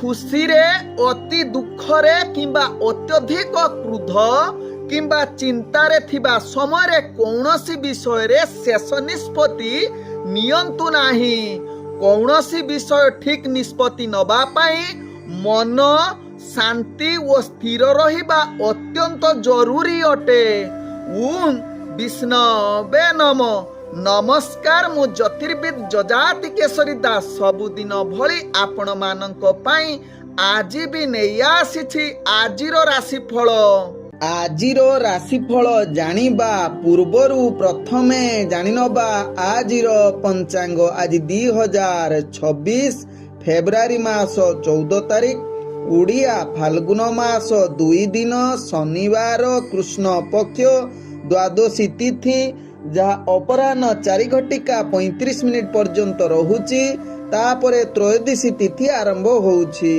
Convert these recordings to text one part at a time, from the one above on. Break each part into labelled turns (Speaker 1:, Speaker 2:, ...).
Speaker 1: खुशी रे अति दुख रे किंबा अत्यधिक क्रोध किंबा चिंता रे थिबा समय रे कौनसी विषय रे शेष निष्पत्ति नियंतु नाही। कौनसी विषय ठीक निष्पत्ति नबा पाई मन शांति व स्थिर रहिबा अत्यंत जरूरी अटे। ओम विष्णवे नमः। नमस्कार, मु ज्योतिर्विद जजाति केशरी दास सबुदिन भली आपण मानक पाई आज भी नहीं आसी आजिर राशिफल। आजिर राशिफल जानिबा पूर्वरु प्रथमे जानिनबा आजिर पंचांग। आज 2026 फेब्रुआरी मास 14 तारिख उड़िया फाल्गुन मास 2 दिन शनिवार कृष्ण पक्ष द्वादशी तिथि जहाँ अपराह्न 4:35 पर्यंत रहुची। तापरे त्रयोदशी तिथि आरंभ होउची।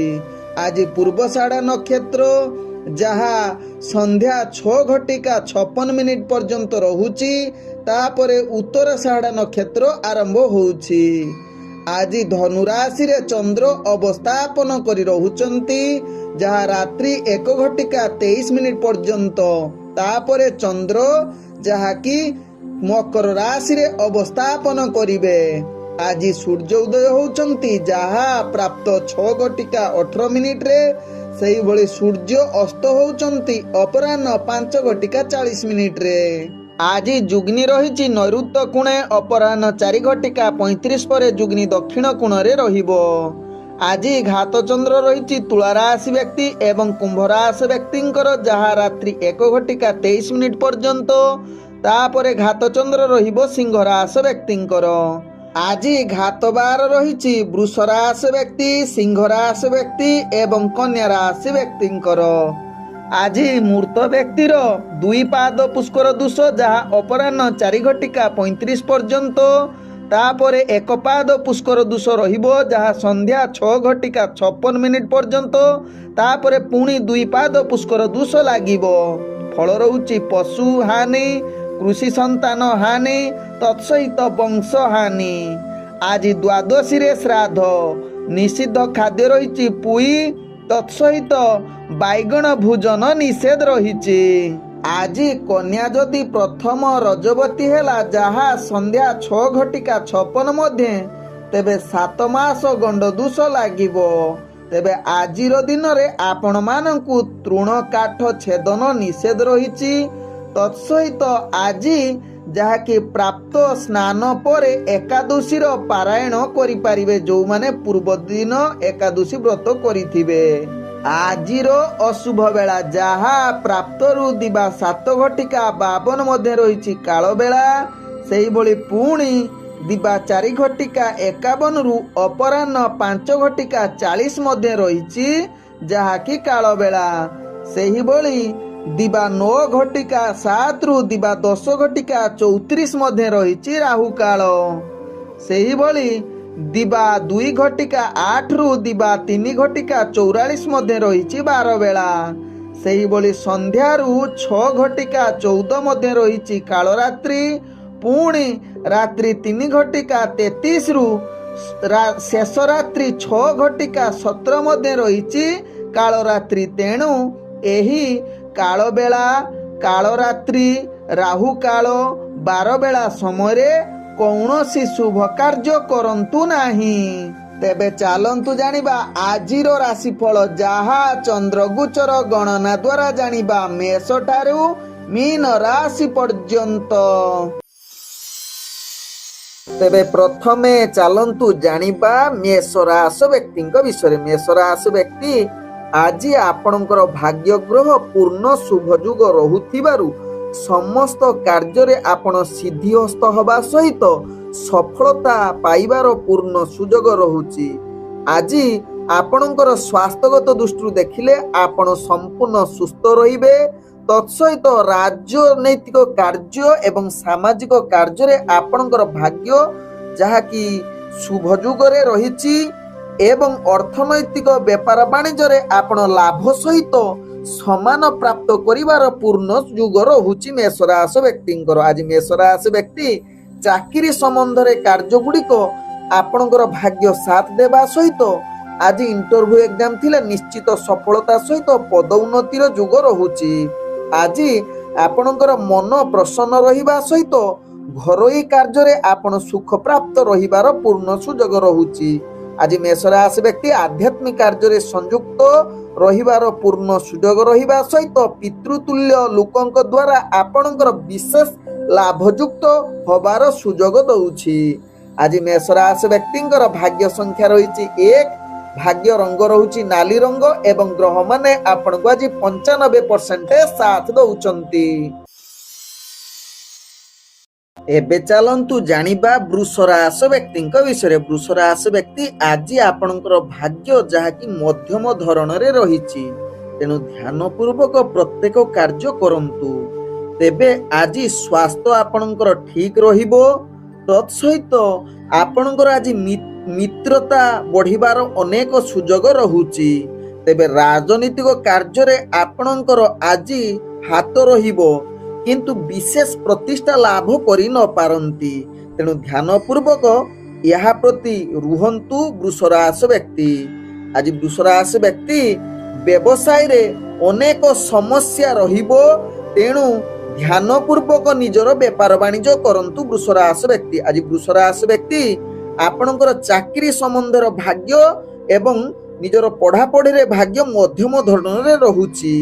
Speaker 1: आज पूर्वषाढ़ा नक्षत्र जहाँ संध्या 6:56 पर्यंत रहुची। तापरे उत्तराषाढ़ा नक्षत्र आरंभ होउची। आज धनुराशि रे चंद्र अवस्थापन करी रहुचंती जहाँ रात्रि 1:23 पर्यंत। तापरे चंद्र जहाँ की मकर राशि रे अवस्थापन करिवे। आज सूर्य उदय होउचंती जहाँ प्राप्त 6:18 रे। सेही भली सूर्य अस्त होउचंती अपराह्न 5:40 रे। आज जुग्नि रहिछि नैऋत्य कोणे अपराह्न 4:35 पर जुग्नि दक्षिण कोण रे रहिबो। आज घात चंद्र रहिछि तुला राशि व्यक्ति एवं कुंभ राशि व्यक्तिंकर जहाँ रात्रि 1:23 पर्यंत। तापरे घात चंद्र रहिबो सिंह राशि व्यक्तिंकर। आज घात बार रहिछि वृष राशि व्यक्ति, सिंह राशि व्यक्ति एवं कन्या राशि व्यक्तिंकर। आज मूर्त व्यक्तिर 2 पाद पुष्कर दोष जहाँ अपराह्न 4:35 पर्यंत। तापरे 1 पाद पुष्कर दोष रहिबो जहाँ संध्या 6:56 पर्यंत। तापरे पुणी 2 पाद पुष्कर दोष लागिबो। फल रहुछि पशु हानि, कृषि संतान हानि तत्सहित वंश हानि। आज द्वादशी रे श्राद्ध निषिद्ध खाद्य रहिछि पुई तत्सहित बैगण भोजन निषेध रहिछि। आज कन्या जदि प्रथम रजवती हेला जहाँ संध्या 6:56 मध्य तेबे 7 मास गंड दोष लागिबो। तेबे आजिर दिन रे आपण मानकु तृण काठ छेदन निषेध रहिछि। तत्सहित आज जहाँकि प्राप्त स्नान पर एकादशी पारायण करि पारिबे जो माने पूर्व दिन एकादशी व्रत करिथिबे। आजिर अशुभ बेला जहाँ प्राप्त रु दिबा 7:52 मध्य रहिछि काल बेला। सेही भली पुणी दिबा 4:51 रु अपराह्न 5:40 मध्य रहिछि जहाँ कि काल बेला। सेही भली दिबा 9:07 रु दिबा 10:34 मध्य रहिछि राहु काल। सेही भली दिबा 2:08 रु दिबा 3:44 मध्य रहिछि 12 बेला। सेही भली संध्या रु 6:14 मध्य रहिछि काल रात्रि। पुणी रात्रि 3:33 रु शेष रात्रि 6:17 मध्य रहिछि काल रात्रि। तेणु एही काल बेला काल रात्रि राहु काल 12 बेला समय कौनसी शुभ कार्य करंतु नाही। तेबे चालंतु जानिबा आजिर राशिफल जहाँ चंद्रगोचर गणना द्वारा जानिबा मेष ठारू मीन राशि पर्यंत। तेबे प्रथमे चालंतु जानिबा मेष राशि व्यक्तिଙ୍କ विषय। मेष राशि व्यक्ति आज आपणकर भाग्य ग्रह पूर्ण शुभयुग रहुथिबारु समस्त कार्य रे आपण सिद्धिहस्त हवा सहित सफलता पाइबार पूर्ण सुजोग रहुची। आज आपणकर स्वास्थ्यगत दृष्टि देखिले आपण संपूर्ण सुस्थ रहिबे। तत्सहित राजनैतिक कार्य एवं सामाजिक कार्य रे आपणकर भाग्य जहाँकि शुभयुग रे रहिची एवं अर्थनैतिक व्यापार वाणिज्य रे आपण लाभ सहित समान प्राप्त करिवार पूर्ण युग रहुची मेष राशि व्यक्तिंकर। आज मेष राशि व्यक्ति चाकरी संबंध रे कार्य गुड़िक आपणकर भाग्य साथ देवा सहित आज इंटरव्यू एग्जाम थिले निश्चित सफलता सहित पद उन्नतिर जुग रहुची। आज आपणकर मन प्रसन्न रहिबा सहित घरोई कार्य रे आपण सुख प्राप्त रहिबार पूर्ण सुजोग रहुची। आज मेष राशि व्यक्ति आध्यात्मिक कार्य रे संयुक्त रहिबार पूर्ण सुजोग रहिबा सहित पितृतुल्य लोकंक द्वारा आपणकर विशेष लाभयुक्त होबार सुजोग दउछि। आज मेष राशि व्यक्तिंकर भाग्य संख्या रहिछि 1, भाग्य रंग रहुछि नाली रंग एवं ग्रह माने आपनको आज 95% साथ दउचंती। एबे चलंतु जानिबा वृष राशि व्यक्तिंक विषय। वृष राशि व्यक्ति आज आपणकर भाग्य जहाँकि मध्यम धरण रे रहिछि, तेणु ध्यान पूर्वक प्रत्येक कार्य करंतु। तेबे आज स्वास्थ्य आपणकर ठीक रहिबो। तत्सहित आपणकर आज मित्रता बढ़िबार अनेक सुजोग रहुची। तेबे राजनीतिक कार्य रे आपणकर आज हाथ रहिबो, किंतु विशेष प्रतिष्ठा लाभ करि न पारंती। तेणु ध्यान पूर्वक यहा प्रति रुहंतु वृष राशि व्यक्ति। आज वृष राशि व्यक्ति व्यवसाय रे अनेक समस्या रहिबो, तेणु ध्यान पूर्वक निजर व्यापार वाणिज्य करंतु वृष राशि व्यक्ति। आज वृष राशि व्यक्ति आपणकर चाकरी संबंधर भाग्य एवं निजर पढ़ापढ़ी रे भाग्य मध्यम धरण रे रहुची।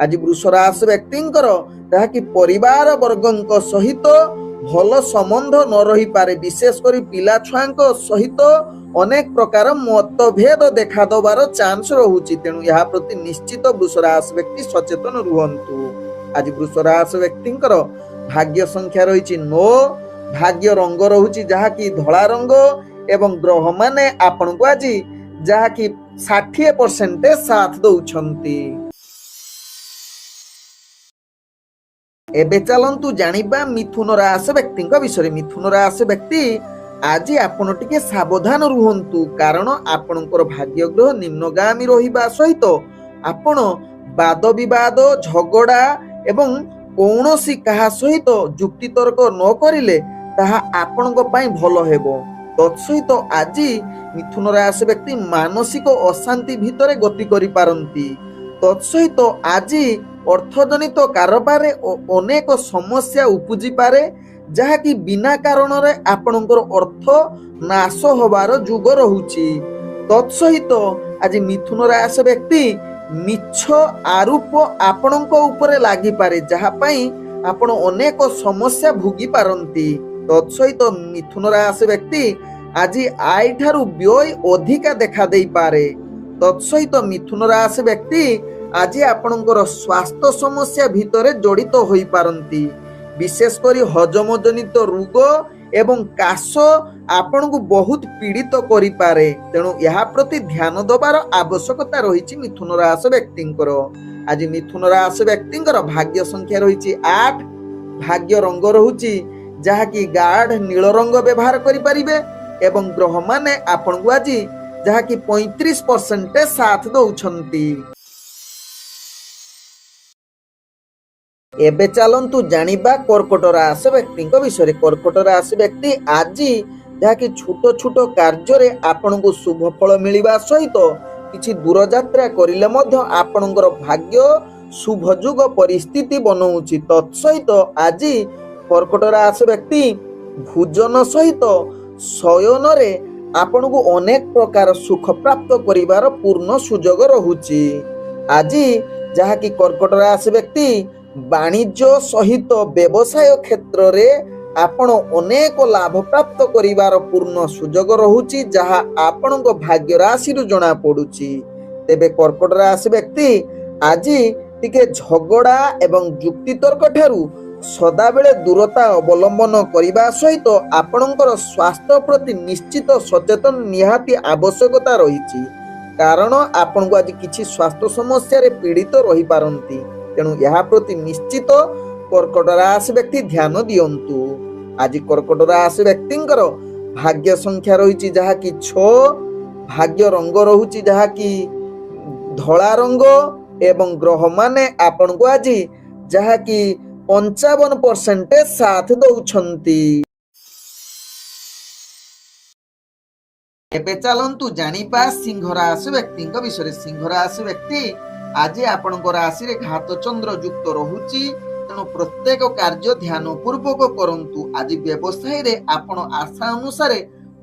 Speaker 1: आज वृष राशि व्यक्तिंकर ताकि परिवार वर्गंक सहित भल संबंध न रही पारे, विशेष करी पिला छुआंक सहित अनेक प्रकार मतभेद देखा दबार चांस रहुची। तेणु यहा प्रति निश्चित वृष राशि व्यक्ति सचेतन रुहंतु। आज वृष राशि व्यक्तिंकर भाग्य संख्या रहिछि 9, भाग्य रंग रहुछि जहाँकि धला रंग एवं ग्रह माने आपनको आज जहाँकि 60% साथ दउछंती। एबे चलंतु जानिबा मिथुन राशि व्यक्तिंक विषय। मिथुन राशि व्यक्ति आज आपण टिके सावधान रुहंतु, कारण आपणकर भाग्य ग्रह निम्नगामी रहिबा सहित आपण वाद विवाद झगड़ा एवं कौनसी कहा सहित जुक्ति तर्क न करिले ताहा आपणक पई भलो हेबो। तत्सहित आज मिथुन राशि व्यक्ति मानसिक अशांति भितरे गति करि पारंती। तत्सहित आज अर्थजनित कारोबार अनेक समस्या उपजी पारे, जहाँकि बिना कारण रे आपणकर अर्थ नाश होबार जुग रहुची। तत्सहित आज मिथुन राशि व्यक्ति मिछ आरोप आपणक उपरे लागि पारे, जहा पई आपण अनेक समस्या भोगी पारंती। तत्सहित मिथुन राशि व्यक्ति आज आय ठारू व्यय अधिका देखा देई पारे। तत्सहित मिथुन राशि व्यक्ति आज आपणकर स्वास्थ्य समस्या भितरे जड़ित होई पारंती, विशेष करी हजम जनित रोग एवं काश आपणको बहुत पीड़ित करि पारे। तेणु यहा प्रति ध्यान दबार आवश्यकता रहिछि मिथुन राशि व्यक्तिंकर। आज मिथुन राशि व्यक्तिंकर भाग्य संख्या रहिछि 8, भाग्य रंग रहुछि जहाँकि गाढ़ नील रंग व्यवहार करि परिबे एवं ग्रह माने आपणको आज जहाँकि 35% साथ दउछंती। एबे चलंतु जानिबा कर्कट राशि व्यक्तिंक विषय। कर्कट राशि व्यक्ति आज जहाँकि छोट छोट कार्य रे आपणको शुभ फल मिलिबा सहित किछि दूर यात्रा करिले मध्य आपणकर भाग्य शुभ जुग परिस्थिति बनौछि। तत्सहित आज कर्कट राशि व्यक्ति भोजन सहित शयन रे आपणको अनेक प्रकार सुख प्राप्त करिवार पूर्ण सुजोग रहुछि। आज जहाँकि कर्कट राशि व्यक्ति वाणिज्य सहित व्यवसाय क्षेत्र रे आपण अनेक लाभ प्राप्त करिवार पूर्ण सुजोग रहुछि, जहा आपणक भाग्य राशि रु जणा पडुछि। तेबे कर्कट राशि व्यक्ति आज टिके झगड़ा एवं जुक्ति तर्क ठारू सदा बेले दूरता अवलंबन करिबा सहित आपणकर स्वास्थ्य प्रति निश्चित सचेतन निहाती आवश्यकता रहिछि, कारण आपणको आज किछि स्वास्थ्य समस्या रे पीड़ित रहि पारंती। तेणु यहा प्रति निश्चित कर्कट राशि व्यक्ति ध्यान दियंतु। आज कर्कट राशि व्यक्तिंकर भाग्य संख्या रहिछि जहाँकि 6, भाग्य रंग रहुछि जहाँकि धला रंग एवं ग्रह माने आपणको आज जहाँकि 55% साथ दउछंती। एबे चलंतु जानिबा सिंह राशि व्यक्ति विषय। सिंह राशि व्यक्ति आज आपण राशि रे घात चंद्र युक्त रहुची, तेणु प्रत्येक कार्य ध्यान पूर्वक करंतु। आज व्यवसाय रे आपण आशा अनुसार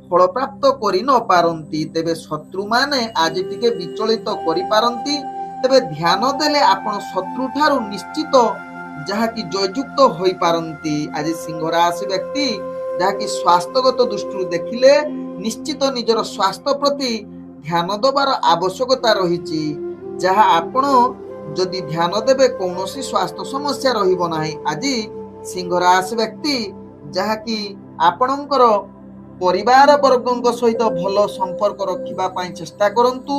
Speaker 1: फल प्राप्त करि न पारंती, तेबे शत्रु माने आज टिके विचलित करि पारंती। तेबे ध्यान देले आपण शत्रु ठारू निश्चित जहाँकि जययुक्त होई पारंती। आज सिंह राशि व्यक्ति जहाँकि स्वास्थ्यगत दृष्टि देखिले निश्चित निजर स्वास्थ्य प्रति ध्यान देवार आवश्यकता रही, जहाँ आपण जदि ध्यान देबे कौनसी स्वास्थ्य समस्या रहिबो नाही। आज सिंह राशि व्यक्ति जहाँकि आपणकर परिवार वर्गों सहित भल संपर्क रखिबा पई चेष्टा करंतु।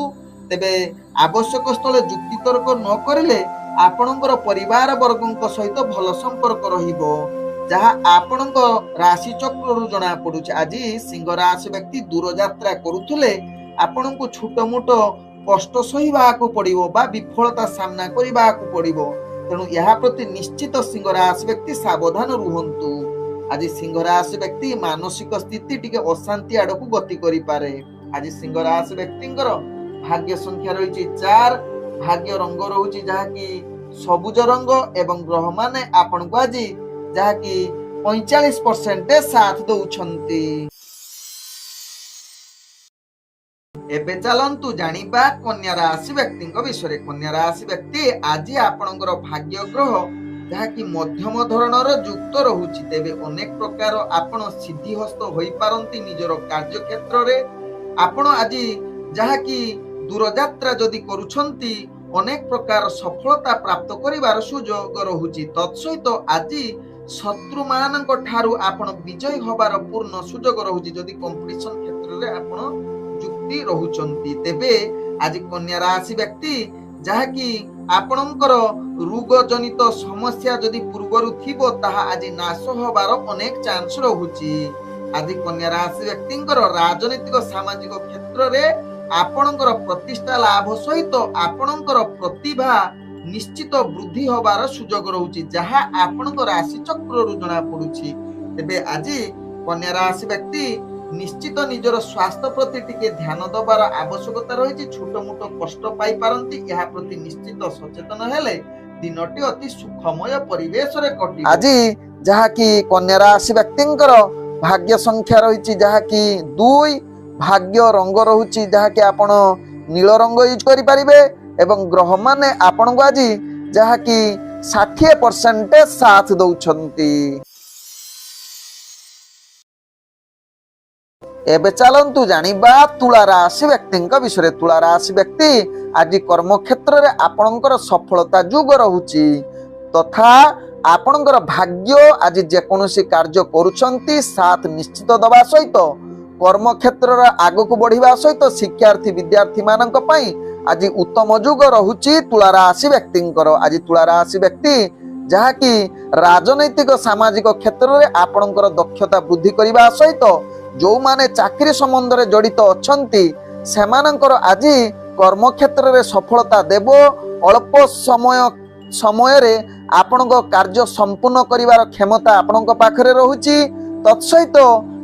Speaker 1: तेबे आवश्यक स्थले जुक्ति तर्क न करिले आपणकर परिवार वर्गों सहित भल संपर्क रहिबो, जहाँ आपणक राशि चक्रु जना पड़ुछि। आज सिंह राशि व्यक्ति दूर यात्रा करुथुले आपणको छोट मोट कष्ट सहिबाकू पड़िबो बा विफलता सामना करिबाकू पड़िबो, तेणु यहा प्रति निश्चित सिंह राशि व्यक्ति सावधान रुहंतु। आज सिंह राशि व्यक्ति मानसिक स्थिति टिके अशांति आड़कू गति करि पारे। आज सिंह राशि व्यक्तिंकर भाग्य संख्या रही 4, भाग्य रंग रहुछि जहाँकि सबुज रंग एवं ग्रह माने आपण को आज जहाँकि 45% साथ दउछंती। एबे चलंतु जानिबा कन्या राशि व्यक्ति विषय। कन्या राशि व्यक्ति आज आपणकर भाग्य ग्रह जहाँकि मध्यम धरणर युक्त रहुछि, तेबे अनेक प्रकार आपण सिद्धिहस्त होई पारंती निजर कार्य क्षेत्र रे। आपण आज जहाँकि दूर यात्रा जदि करूछंती अनेक प्रकार सफलता प्राप्त करिवार सुयोग रहुछि। तत्सहित आज शत्रु मानक ठारू आपण विजय होबार पूर्ण सुयोग रहुछि जदि कंपटीशन क्षेत्र रे आपण युक्ति रहुछंती। तेबे आज कन्या राशि व्यक्ति जहाँकि आपणकर रोग जनित समस्या जदि पूर्वरु थिबो ताहा आज नाश होबार अनेक चांस रहुछि। आज कन्या राशि व्यक्तिंकर राजनीतिक सामाजिक क्षेत्र रे आपणकर प्रतिष्ठा लाभ सहित आपणकर प्रतिभा निश्चित वृद्धि होबार सुयोग रहुछि, जहाँ आपणकर राशि चक्रु जना पड़ुछि। तेबे आज कन्या राशि व्यक्ति निश्चित निजर स्वास्थ्य प्रति टिके ध्यान देवार आवश्यकता रही। छोट मोट कष्ट पाई पारंती, यहा प्रति निश्चित सचेतन हेले दिनटी अति सुखमय परिवेश रे कटि। आज जहा कि कन्या राशि व्यक्तिंकर भाग्य संख्या रही जहा कि 2, भाग्य रंग रहुछि जहा कि आपण नील रंग यूज करि परिबे एवं ग्रह माने आपण को आज जहा कि 60% साथ दउछंती। एबे चलंतु जानिबा तुला राशि व्यक्ति विषय। तुला राशि व्यक्ति आज कर्म क्षेत्र रे आपणकर सफलता युग रहुछि, तथा आपणकर भाग्य आज जेकोसी कार्य करूछंती साथ निश्चित दबा सहित कर्म क्षेत्र रे आगकू बढ़िबा सहित शिक्षार्थी विद्यार्थी मानक पई आज उत्तम युग रहुछि तुला राशि व्यक्तिंकर। आज तुला राशि व्यक्ति जहा कि राजनैतिक सामाजिक क्षेत्र रे आपणकर दक्षता वृद्धि करबा सहित जो माने चाकरी संबंध रे जड़ित अछंती सेमानंकर आज कर्म क्षेत्र रे सफलता देबो। अल्प समय रे आपणक कार्य संपूर्ण करिवार क्षमता आपणक पाखरे रहुछि। तत्सहित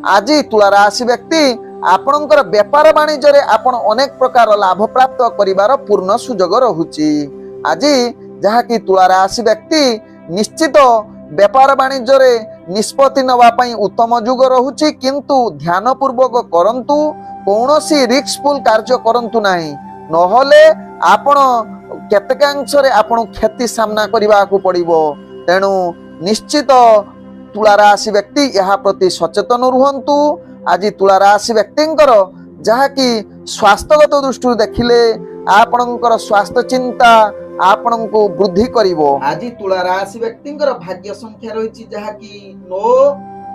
Speaker 1: आज तुला राशि व्यक्ति आपणकर व्यापार वाणिज्य रे आपण अनेक प्रकार लाभ प्राप्त करिवार पूर्ण सुयोग रहुछि। आज जहा कि तुला राशि व्यक्ति निश्चित व्यापार वाणिज्य रे निष्पत्ति नवा पई उत्तम युग रहुछि, किंतु ध्यान पूर्वक करंतु, कौनसी रिस्कफुल कार्य करंतु नाही, नहले आपण केतकांश रे आपण क्षति सामना करिबा को पड़िबो। तेणु निश्चित तुला राशि व्यक्ति यहा प्रति सचेतन रुहंतु। आज तुला राशि व्यक्तिंकर जहा कि स्वास्थ्यगत दृष्टि देखिले आपणकर स्वास्थ्य चिंता आपण को वृद्धि करिवो। आज तुला राशि व्यक्तिंकर भाग्य संख्या रही जहा कि 9,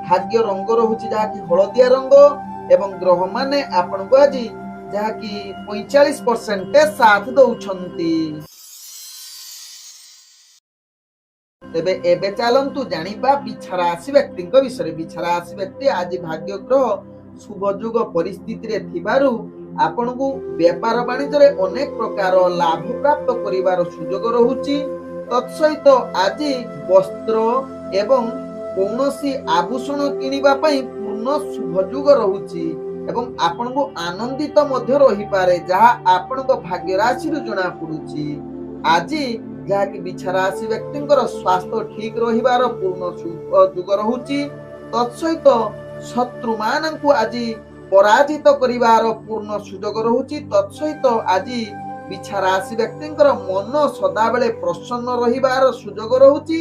Speaker 1: भाग्य रंग रहुछि जहा कि हळदिया रंग एवं ग्रह माने आपण को आज जहा कि 45% साथ दउछंती। तेबे एबे चलंतु जानिबा बिछा राशि व्यक्तिंक विषय। बिछा राशि व्यक्ति आज भाग्य ग्रह शुभ युग परिस्थिति रे थिबारु आपण को व्यापार वाणिज्य रे अनेक प्रकार लाभ प्राप्त करिवार सुयोग रहुछि। तत्सहित आज वस्त्र एवं कौनसी आभूषण किनिबा पई पूर्ण शुभ युग रहुछि। ଏବଂ ଆପଣଙ୍କୁ ଆନନ୍ଦିତ ମଧ୍ୟ ରହିପାରେ, ଯାହା ଆପଣଙ୍କ ଭାଗ୍ୟ ରାଶିରୁ ଜଣା ପଡୁଛି। ଆଜି ଯାହାକି ବିଛା ରାଶି ବ୍ୟକ୍ତିଙ୍କର ସ୍ୱାସ୍ଥ୍ୟ ଠିକ ରହିବାର ପୂର୍ଣ୍ଣ ସୁଯୋଗ ରହୁଛି। ତତ୍ସହିତ ଶତ୍ରୁ ମାନଙ୍କୁ ଆଜି ପରାଜିତ କରିବାର ପୂର୍ଣ୍ଣ ସୁଯୋଗ ରହୁଛି। ତତ୍ସହିତ ଆଜି ବିଛା ରାଶି ବ୍ୟକ୍ତିଙ୍କର ମନ ସଦାବେଳେ ପ୍ରସନ୍ନ ରହିବାର ସୁଯୋଗ ରହୁଛି।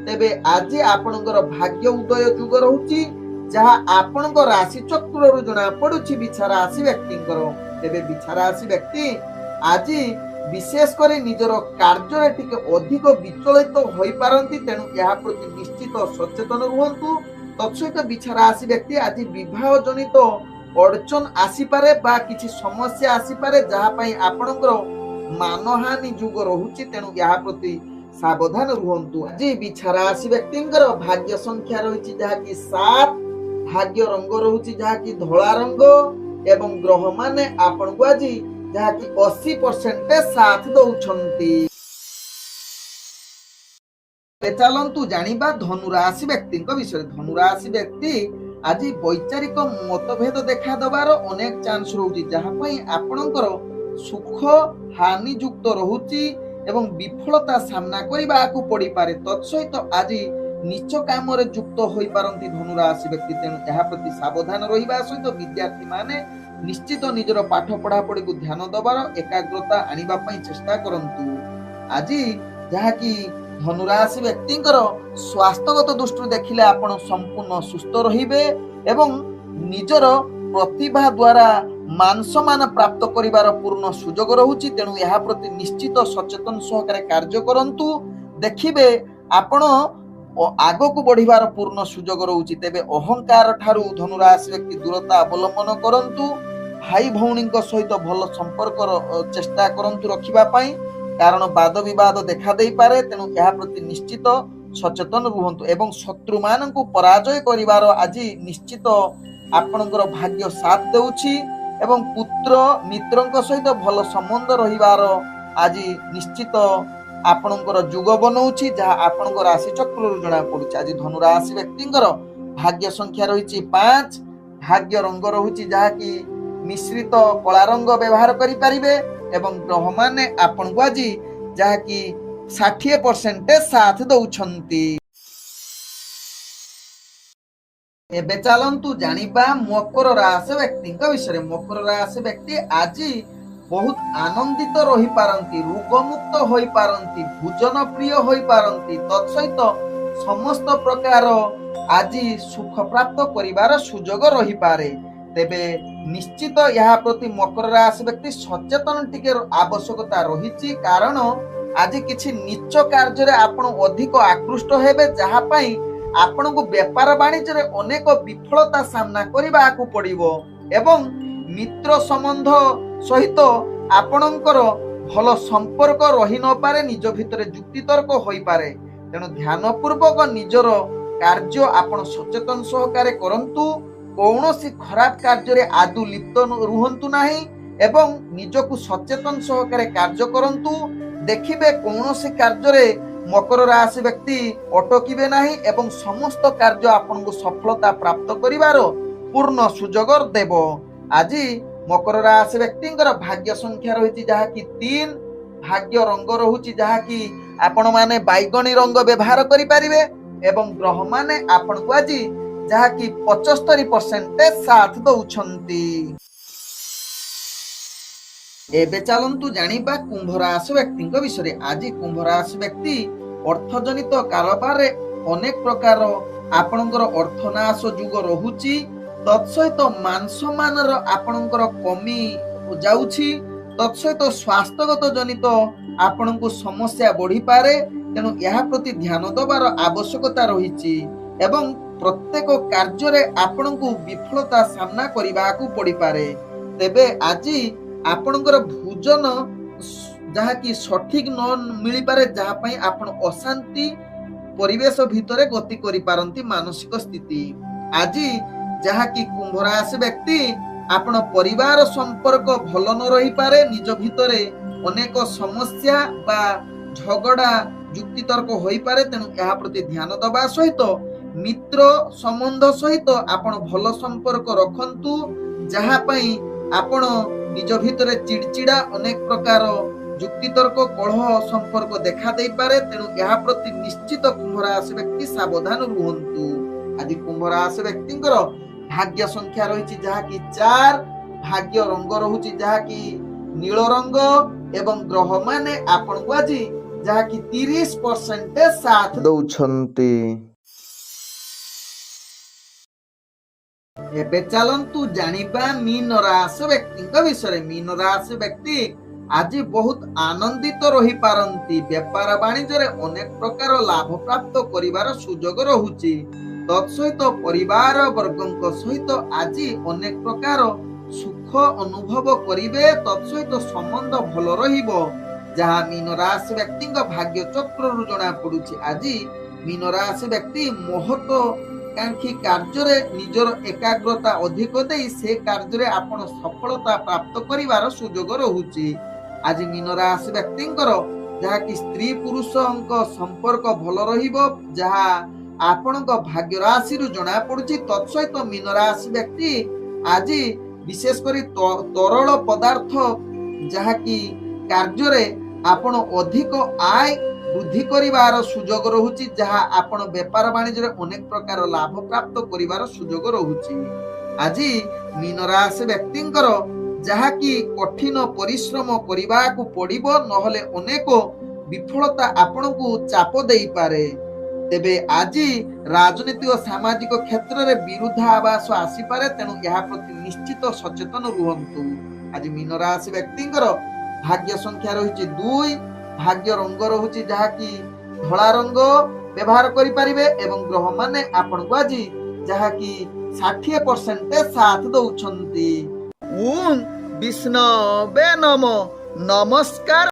Speaker 1: ତେବେ ଆଜି ଆପଣଙ୍କର ଭାଗ୍ୟ ଉଦୟ ଯୁଗ ରହୁଛି, ଯାହା ଆପଣଙ୍କ ରାଶି ଚକ୍ରରୁ ଜଣା ପଡୁଛି ବିଛା ରାଶି ବ୍ୟକ୍ତିଙ୍କର। ତେବେ ବିଛା ରାଶି ବ୍ୟକ୍ତି ଆଜି ବିଶେଷ କରି ନିଜର କାର୍ଯ୍ୟରେ ଟିକେ ଅଧିକ ବିଚଳିତ ହୋଇପାରନ୍ତି, ତେଣୁ ଏହା ପ୍ରତି ନିଶ୍ଚିତ ସଚେତନ ରୁହନ୍ତୁ। ତତ୍ସହିତ ବିଛା ରାଶି ବ୍ୟକ୍ତି ଆଜି ବିବାହ ଜନିତ ଅଡଚନ ଆସିପାରେ ବା କିଛି ସମସ୍ୟା ଆସିପାରେ, ଯାହା ପାଇଁ ଆପଣଙ୍କର ମାନହାନି ଯୁଗ ରହୁଛି, ତେଣୁ ଏହା ପ୍ରତି ସାବଧାନ ରୁହନ୍ତୁ। ଆଜି ବିଛା ରାଶି ବ୍ୟକ୍ତିଙ୍କର ଭାଗ୍ୟ ସଂଖ୍ୟା ରହିଛି ଯାହାକି 7, ଭାଗ୍ୟ ରଙ୍ଗ ରହୁଛି ଯାହାକି ଧଳା ରଙ୍ଗ ଏବଂ ଗ୍ରହ ମାନେ ଆପଣଙ୍କୁ ଆଜି ଯାହାକି 80% ସାଥ ଦଉଛନ୍ତି। ଚାଲନ୍ତୁ ଜାଣିବା ଧନୁ ରାଶି ବ୍ୟକ୍ତିଙ୍କ ବିଷୟରେ। ଧନୁ ରାଶି ବ୍ୟକ୍ତି ଆଜି ବୈଚାରିକ ମତଭେଦ ଦେଖା ଦେବାର ଅନେକ ଚାନ୍ସ ରହୁଛି, ଯାହା ପାଇଁ ଆପଣଙ୍କର ସୁଖ ହାନି ଯୁକ୍ତ ରହୁଛି ଏବଂ ବିଫଳତା ସାମ୍ନା କରିବାକୁ ପଡିପାରେ। ତତ୍ସହିତ ଆଜି ନିଚ କାମରେ ଯୁକ୍ତ ହୋଇପାରନ୍ତି ଧନୁ ରାଶି ବ୍ୟକ୍ତି, ତେଣୁ ଏହା ପ୍ରତି ସାବଧାନ ରହିବା ସହିତ ବିଦ୍ୟାର୍ଥୀ ମାନେ ନିଶ୍ଚିତ ନିଜର ପାଠ ପଢାପଢିକୁ ଧ୍ୟାନ ଦେବାର ଏକାଗ୍ରତା ଆଣିବା ପାଇଁ ଚେଷ୍ଟା କରନ୍ତୁ। ଆଜି ଯାହାକି ଧନୁ ରାଶି ବ୍ୟକ୍ତିଙ୍କର ସ୍ୱାସ୍ଥ୍ୟଗତ ଦୃଷ୍ଟିରୁ ଦେଖିଲେ ଆପଣ ସମ୍ପୂର୍ଣ୍ଣ ସୁସ୍ଥ ରହିବେ ଏବଂ ନିଜର ପ୍ରତିଭା ଦ୍ୱାରା ମାନ ସମ୍ମାନ ପ୍ରାପ୍ତ କରିବାର ପୂର୍ଣ୍ଣ ସୁଯୋଗ ରହୁଛି, ତେଣୁ ଏହା ପ୍ରତି ନିଶ୍ଚିତ ସଚେତନ ସହକାରେ କାର୍ଯ୍ୟ କରନ୍ତୁ। ଦେଖିବେ ଆପଣ ଆଗକୁ ବଢିବାର ପୂର୍ଣ୍ଣ ସୁଯୋଗ ରହୁଛି। ତେବେ ଅହଙ୍କାର ଠାରୁ ଧନୁ ରାଶି ବ୍ୟକ୍ତି ଦୂରତା ଅବଲମ୍ବନ କରନ୍ତୁ। ଭାଇ ଭଉଣୀଙ୍କ ସହିତ ଭଲ ସମ୍ପର୍କ ଚେଷ୍ଟା କରନ୍ତୁ ରଖିବା ପାଇଁ, କାରଣ ବାଦ ବିବାଦ ଦେଖା ଦେଇପାରେ, ତେଣୁ ଏହା ପ୍ରତି ନିଶ୍ଚିତ ସଚେତନ ରୁହନ୍ତୁ ଏବଂ ଶତ୍ରୁ ମାନଙ୍କୁ ପରାଜୟ କରିବାର ଆଜି ନିଶ୍ଚିତ ଆପଣଙ୍କର ଭାଗ୍ୟ ସାଥ ଦେଉଛି ଏବଂ ପୁତ୍ର ମିତ୍ରଙ୍କ ସହିତ ଭଲ ସମ୍ବନ୍ଧ ରହିବାର ଆଜି ନିଶ୍ଚିତ ଆପଣଙ୍କର ଯୁଗ ବନଉଛି, ଯାହା ଆପଣଙ୍କ ରାଶି ଚକ୍ରରୁ ଜଣା ପଡୁଛି। ଆଜି ଧନୁ ରାଶି ବ୍ୟକ୍ତିଙ୍କର ଭାଗ୍ୟ ସଂଖ୍ୟା ରହିଛି 5, ଭାଗ୍ୟ ରଙ୍ଗ ରହୁଛି ଯାହାକି ମିଶ୍ରିତ କଳା ରଙ୍ଗ ବ୍ୟବହାର କରିପାରିବେ ଏବଂ ଗ୍ରହ ମାନେ ଆପଣଙ୍କୁ ଆଜି ଯାହାକି 60% ସାଥ ଦଉଛନ୍ତି। ଏବେ ଚାଲନ୍ତୁ ଜାଣିବା ମକର ରାଶି ବ୍ୟକ୍ତିଙ୍କ ବିଷୟରେ। ମକର ରାଶି ବ୍ୟକ୍ତି ଆଜି ବହୁତ ଆନନ୍ଦିତ ରହିପାରନ୍ତି, ରୋଗମୁକ୍ତ ହୋଇପାରନ୍ତି, ଭୋଜନ ପ୍ରିୟ ହୋଇପାରନ୍ତି। ତତ୍ସହିତ ସମସ୍ତ ପ୍ରକାର ଆଜି ସୁଖ ପ୍ରାପ୍ତ କରିବାର ସୁଯୋଗ ରହିପାରେ। ତେବେ ନିଶ୍ଚିତ ଏହା ପ୍ରତି ମକର ରାଶି ବ୍ୟକ୍ତି ସଚେତନ ଟିକେ ଆବଶ୍ୟକତା ରହିଛି, କାରଣ ଆଜି କିଛି ନିଚ କାର୍ଯ୍ୟରେ ଆପଣ ଅଧିକ ଆକୃଷ୍ଟ ହେବେ, ଯାହା ପାଇଁ ଆପଣଙ୍କୁ ବେପାର ବାଣିଜ୍ୟରେ ଅନେକ ବିଫଳତା ସାମ୍ନା କରିବାକୁ ପଡିବ ଏବଂ ମିତ୍ର ସମ୍ବନ୍ଧ ସହିତ ଆପଣଙ୍କର ଭଲ ସମ୍ପର୍କ ରହି ନପାରେ, ନିଜ ଭିତରେ ଯୁକ୍ତିତର୍କ ହୋଇପାରେ। ତେଣୁ ଧ୍ୟାନ ପୂର୍ବକ ନିଜର କାର୍ଯ୍ୟ ଆପଣ ସଚେତନ ସହକାରେ କରନ୍ତୁ। କୌଣସି ଖରାପ କାର୍ଯ୍ୟରେ ଆଦୌ ଲିପ୍ତ ରୁହନ୍ତୁ ନାହିଁ ଏବଂ ନିଜକୁ ସଚେତନ ସହକାରେ କାର୍ଯ୍ୟ କରନ୍ତୁ। ଦେଖିବେ କୌଣସି କାର୍ଯ୍ୟରେ ମକର ରାଶି ବ୍ୟକ୍ତି ଅଟକିବେ ନାହିଁ ଏବଂ ସମସ୍ତ କାର୍ଯ୍ୟ ଆପଣଙ୍କୁ ସଫଳତା ପ୍ରାପ୍ତ କରିବାର ପୂର୍ଣ୍ଣ ସୁଯୋଗ ଦେବ। ଆଜି ମକର ରାଶି ବ୍ୟକ୍ତିଙ୍କର ଭାଗ୍ୟ ସଂଖ୍ୟା ରହିଛି ଯାହାକି 3, ଭାଗ୍ୟ ରଙ୍ଗ ରହୁଛି ଯାହାକି ଆପଣ ମାନେ ବାଇଗଣୀ ରଙ୍ଗ ବ୍ୟବହାର କରିପାରିବେ ଏବଂ ଗ୍ରହ ମାନେ ଆପଣଙ୍କୁ ଆଜି ଯାହାକି 75% ସାଥ ଦଉଛନ୍ତି। ଏବେ ଚାଲନ୍ତୁ ଜାଣିବା କୁମ୍ଭ ରାଶି ବ୍ୟକ୍ତିଙ୍କ ବିଷୟରେ। ଆଜି କୁମ୍ଭ ରାଶି ବ୍ୟକ୍ତି ଅର୍ଥଜନିତ କାରବାରରେ ଅନେକ ପ୍ରକାର ଆପଣଙ୍କର ଅର୍ଥନାଶ ଯୁଗ ରହୁଛି। ତତ୍ସହିତ ମାନ ସମ୍ମାନର ଆପଣଙ୍କର କମି ଯାଉଛି। ତତ୍ସହିତ ସ୍ୱାସ୍ଥ୍ୟଗତ ଜନିତ ଆପଣଙ୍କୁ ସମସ୍ୟା ବଢିପାରେ, ତେଣୁ ଏହା ପ୍ରତି ଧ୍ୟାନ ଦେବାର ଆବଶ୍ୟକତା ରହିଛି ଏବଂ ପ୍ରତ୍ୟେକ କାର୍ଯ୍ୟରେ ଆପଣଙ୍କୁ ବିଫଳତା ସାମ୍ନା କରିବାକୁ ପଡିପାରେ। ତେବେ ଆଜି ଆପଣଙ୍କର ଭୋଜନ ଯାହାକି ସଠିକ ନ ମିଳିପାରେ, ଯାହା ପାଇଁ ଆପଣ ଅଶାନ୍ତି ପରିବେଶ ଭିତରେ ଗତି କରିପାରନ୍ତି ମାନସିକ ସ୍ଥିତି। ଆଜି ଯାହାକି କୁମ୍ଭ ରାଶି ବ୍ୟକ୍ତି ଆପଣ ପରିବାର ସମ୍ପର୍କ ଭଲ ନ ରହିପାରେ, ନିଜ ଭିତରେ ଅନେକ ସମସ୍ୟା ବା ଝଗଡା ଯୁକ୍ତିତର୍କ ହୋଇପାରେ, ତେଣୁ ଏହା ପ୍ରତି ଧ୍ୟାନ ଦେବା ସହିତ ମିତ୍ର ସମ୍ବନ୍ଧ ସହିତ ଆପଣ ଭଲ ସମ୍ପର୍କ ରଖନ୍ତୁ, जहा पई आपण निज भितरे चिड़चिड़ा अनेक प्रकार युक्तितर्क कलह संपर्क देखा दे पारे। तेणु यह प्रति निश्चित कुंभ राशि व्यक्ति सावधान रुहंतु। आज कुंभ राशि व्यक्तिंकर भाग्य संख्या रही जहा कि 4, भाग्य रंग रहुची जहा कि नील रंग एवं ग्रह माने आपण को आज जहा कि 30% साथ दउछंती। एबे चलंतु जानिबा मीन राशि व्यक्ति विषय। मीन राशि व्यक्ति आज बहुत आनंदित रही पारंती। व्यापार वाणिज्य रे अनेक प्रकार लाभ प्राप्त करिवार सुजोग रहुची। तत्सहित परिवार वर्गक सहित आज अनेक प्रकार सुख अनुभव करिवे। तत्सहित संबंध भल रहिबो जहा मीन राशि व्यक्ति भाग्य चक्र रु जणा पडुची। आज मीन राशि व्यक्ति महत्व कांक्षी कार्य निजर एकाग्रता अधिक दे से कार्य आपण सफलता प्राप्त करिवार सुजोग रहुची। आज मीन राशि व्यक्तिंकर जहा कि स्त्री पुरुषक संपर्क भल रहिबो जहा आपणक भाग्य राशि रु जणा पडुची। तत्सहित मीन राशि व्यक्ति आज विशेष करी तरल पदार्थ जहा कि कार्य रे आपण अधिक आय वृद्धि करिवार सुजोग रहुची जहा आपण व्यापार वाणिज्य अनेक प्रकार लाभ प्राप्त करिवार सुजोग रहुची। आज मीन राशि व्यक्तिंकर जहा कि कठिन परिश्रम करिबा को पड़िबो नहले अनेक विफलता आपनकु चाप देई पारे। तेबे आज राजनीतिक और सामाजिक क्षेत्र रे विरुद्धाभास आसी पारे। तेणु यह प्रति निश्चित सचेतन रुहंतु। आज मीन राशि व्यक्तिंकर भाग्य संख्या रही 2, भाग्य रंग रहुची जहा कि धला रंग व्यवहार करि परिबे एवं ग्रह माने आपण को आज जहा कि 60% साथ दउछंती। ओम विष्णवे नमः। नमस्कार।